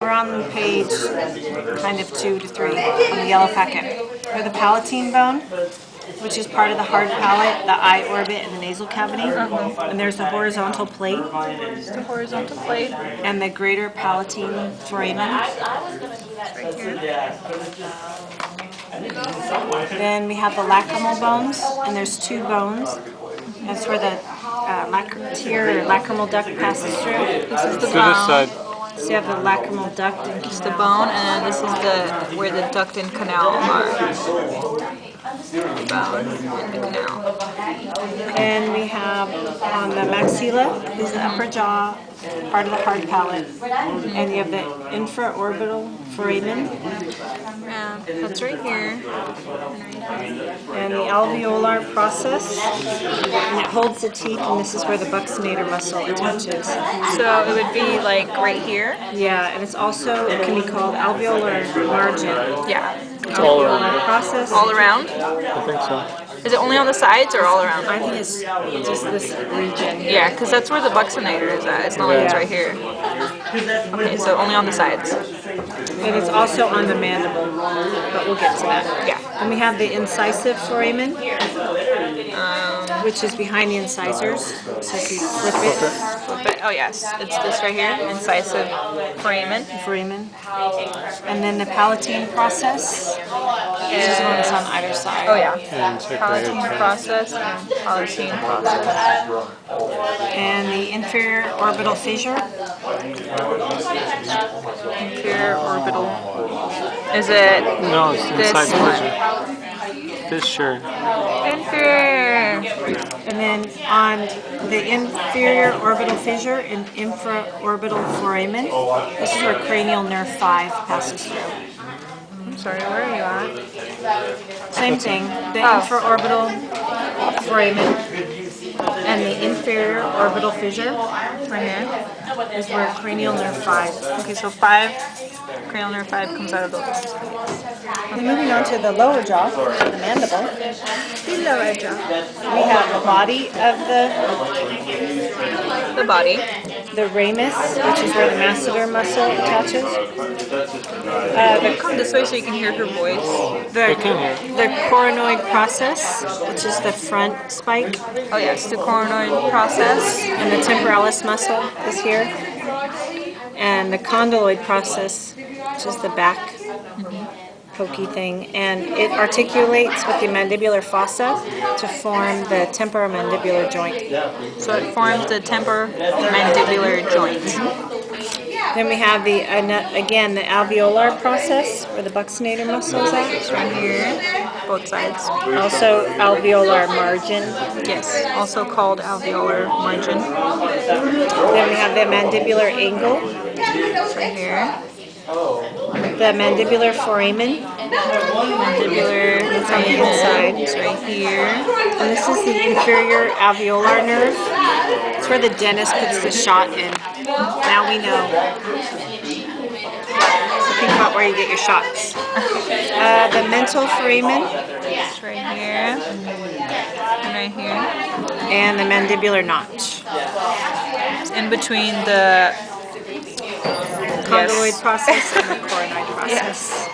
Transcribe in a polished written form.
We're on page kind of 2 to 3 on the yellow packet. For the palatine bone, which is part of the hard palate, the eye orbit, and the nasal cavity. And there's the horizontal plate. It's the horizontal plate. And the greater palatine foramen. Right here. Then we have the lacrimal bones, and there's 2 bones. That's where the tear or lacrimal duct passes through. This is the To bone. this side. So you have the lacrimal duct and This is the bone, and this is the where the duct and canal are. The bone and the canal. And we have on the maxilla is the upper jaw, part of the hard palate, and you have the infraorbital foramen, Yeah, that's right here. and the alveolar process, and it holds the teeth, and this is where the buccinator muscle attaches. So it would be like right here. Yeah, and it's also, it can be called alveolar margin. Yeah. All around. Alveolar process. All around? I think so. Is it only on the sides or all around? I think it's just this region. Yeah, because that's where the buccinator is at. It's not like it's Yeah. right here. Okay, so only on the sides. And it's also on the mandible, but we'll get to that. Yeah. And we have the incisive foramen, which is behind the incisors. So if you flip it, But, oh yes, it's this right here, incisive foramen. foramen. And then the palatine process, which is the one that's on either side. Oh yeah. And check right Palatine here. process and palatine process. And the inferior orbital fissure. Inferior orbital. Is it No, it's this inside the one? fissure. Fissure. Inferior. And then on the inferior orbital fissure and infraorbital foramen, this is where cranial nerve 5 passes through. I'm sorry, where are you at? Same thing, the Oh. infraorbital foramen and the inferior orbital fissure Right here. is where cranial nerve 5. Okay, so 5, cranial nerve 5 comes out of those ones. And moving on to the lower jaw, the mandible, The lower jaw. we have the body of The body. the ramus, which is where the masseter muscle attaches. Come this way so you can hear her voice. The can hear. the coronoid process, which is the front spike, Oh yes, the coronoid process. and the temporalis muscle is here, and the condyloid process, which is the back pokey thing, and it articulates with the mandibular fossa to form the temporomandibular joint. So it forms the temporomandibular joint. Then we have the again the alveolar process where the buccinator muscle is at. It's right here, both sides. Also alveolar margin. Yes, also called alveolar margin. Then we have the mandibular angle, It's right here. the mandibular foramen, Mandibular on the inside. It's right here. and this is the inferior alveolar nerve. It's where the dentist puts the shot in. Now we know. So think about where you get your shots. The mental foramen It's right here. And right here. and the mandibular notch. It's in between the Condyloid process and the coronoid process. Yes.